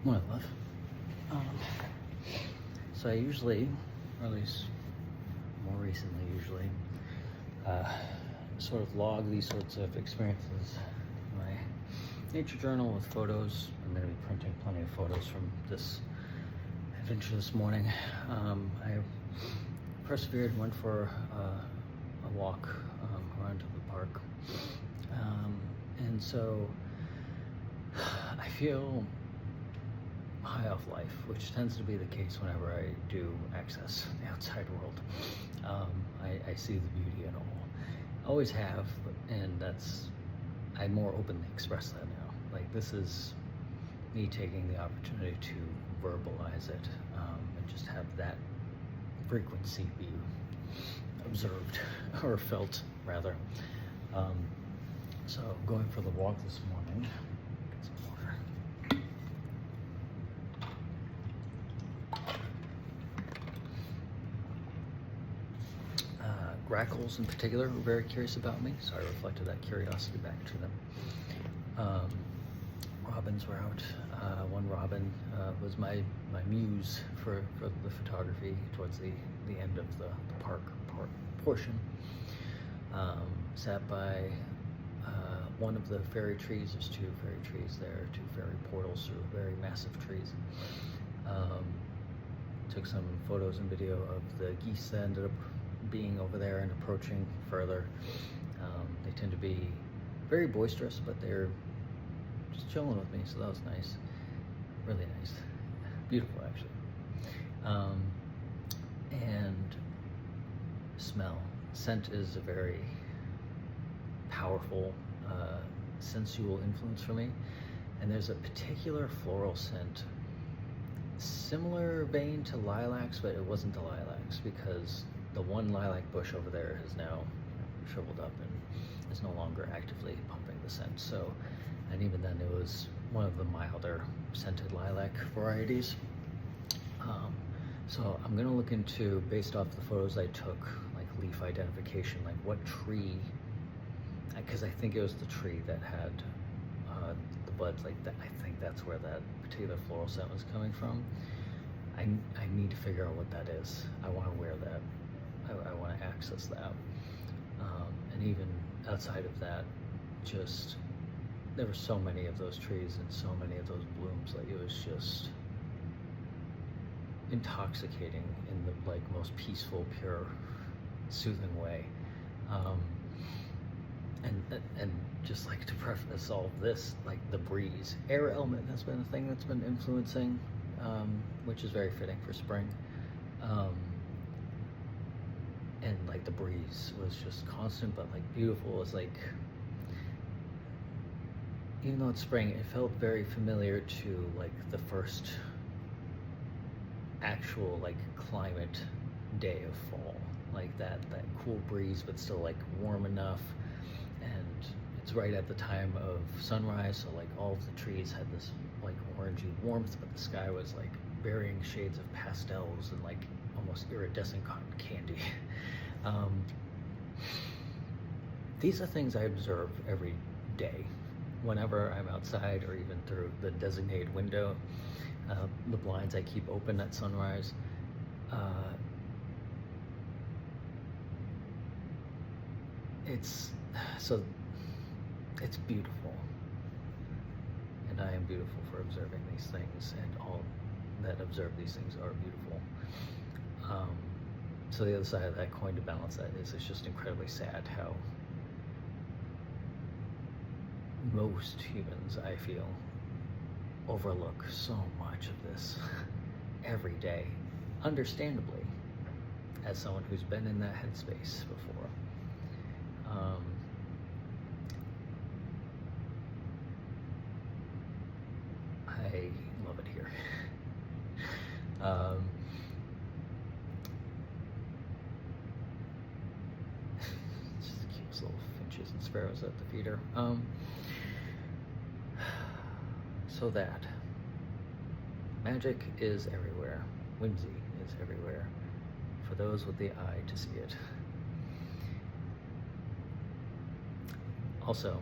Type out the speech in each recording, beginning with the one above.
One I love. Um, so I usually, or at least more recently usually, uh, sort of log these sorts of experiences in my nature journal with photos. I'm going to be printing plenty of photos from this adventure this morning. I persevered and went for a walk around to the park. And so I feel high off life, which tends to be the case whenever I do access the outside world. I see the beauty in all. Always have, and I more openly express that now. Like, this is me taking the opportunity to verbalize it, and just have that frequency be observed, or felt rather. So going for the walk this morning, get some water. Grackles in particular were very curious about me, so I reflected that curiosity back to them. Robins were out. One robin was my muse for the photography towards the end of the park portion. Sat by one of the fairy trees. There's two fairy trees there, two fairy portals through very massive trees. Took some photos and video of the geese that ended up being over there and approaching further. They tend to be very boisterous, but they're just chilling with me, so that was nice. Really nice. Beautiful, actually. And smell. Scent is a very powerful, sensual influence for me. And there's a particular floral scent, similar vein to lilacs, but it wasn't the lilacs, because the one lilac bush over there has now shriveled up and is no longer actively pumping the scent. So, and even then it was one of the milder scented lilac varieties. So I'm gonna look into, based off the photos I took, like leaf identification, like what tree, because I think it was the tree that had the buds like that. I think that's where that particular floral scent was coming from. I need to figure out what that is. I want to wear that. I want to access that. And even outside of that, just, there were so many of those trees and so many of those blooms. Like, it was just intoxicating in the like most peaceful, pure, soothing way. And just like to preface all of this, like the breeze, air element has been a thing that's been influencing, which is very fitting for spring. And like the breeze was just constant, but like beautiful. It was like, even though it's spring, it felt very familiar to like the first actual like climate day of fall, like that cool breeze, but still like warm enough. And it's right at the time of sunrise, so like all of the trees had this like orangey warmth, but the sky was like varying shades of pastels and like almost iridescent cotton candy. These are things I observe every day whenever I'm outside, or even through the designated window, the blinds I keep open at sunrise. It's beautiful, and I am beautiful for observing these things, and all that observe these things are beautiful. So the other side of that coin to balance that is, it's just incredibly sad how most humans, I feel, overlook so much of this every day, understandably, as someone who's been in that headspace before. I love it here. Just the cutest little finches and sparrows at the feeder. So that magic is everywhere. Whimsy is everywhere, for those with the eye to see it. Also,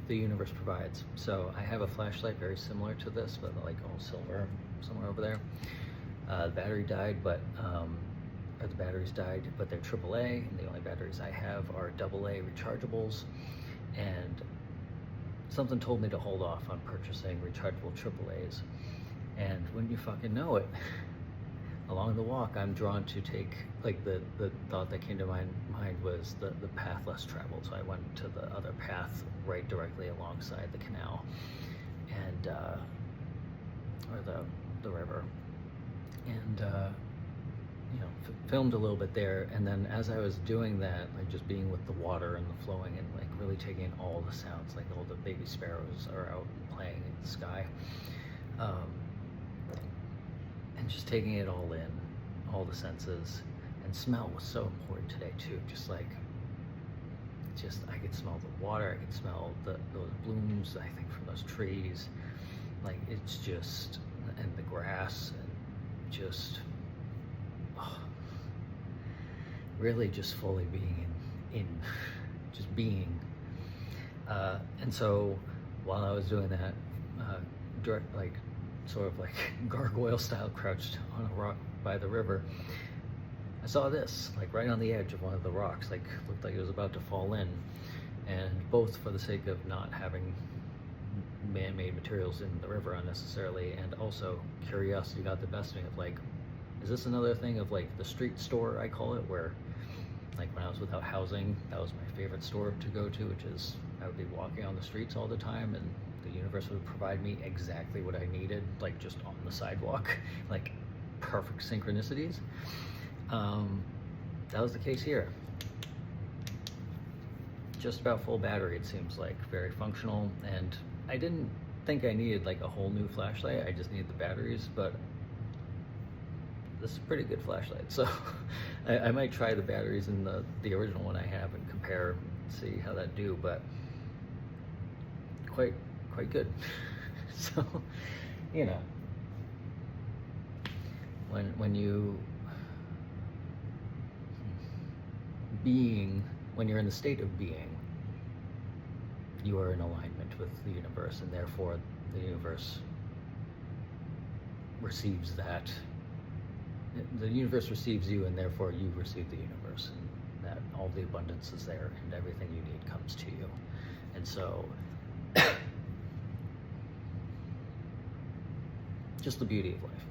the universe provides. So I have a flashlight very similar to this, but like all silver, somewhere over there. The battery died, but or the batteries died, but they're AAA, and the only batteries I have are AA rechargeables. And something told me to hold off on purchasing rechargeable AAAs. And wouldn't you fucking know it, along the walk, I'm drawn to take, like, the thought that came to my mind was the path less traveled. So I went to the other path right directly alongside the canal, and or the river, and you know, filmed a little bit there. And then as I was doing that, like just being with the water and the flowing, and like really taking in all the sounds, like all the baby sparrows are out playing in the sky, and just taking it all in, all the senses. And smell was so important today too. Just like, I could smell the water, I could smell those blooms, I think, from those trees. Like, it's just, and the grass, and just, oh, really just fully being in just being. And so while I was doing that, like sort of like gargoyle style, crouched on a rock by the river, I saw this, like right on the edge of one of the rocks, like looked like it was about to fall in. And both for the sake of not having man-made materials in the river unnecessarily, and also curiosity got the best of me of like, is this another thing of like the street store, I call it, where like when I was without housing, that was my favorite store to go to, which is I would be walking on the streets all the time, and the universe would provide me exactly what I needed, like just on the sidewalk, like perfect synchronicities. That was the case here. Just about full battery, it seems like, very functional. And I didn't think I needed like a whole new flashlight, I just needed the batteries, but this is a pretty good flashlight. So I might try the batteries in the original one I have and compare, see how that do, but quite good. So, you know, when you're in the state of being, you are in alignment with the universe, and therefore the universe receives that. The universe receives you, and therefore you receive the universe, and that all the abundance is there, and everything you need comes to you. And so just the beauty of life.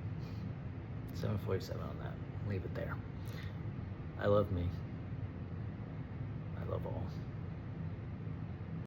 7:47 on that. Leave it there. I love me. I love all.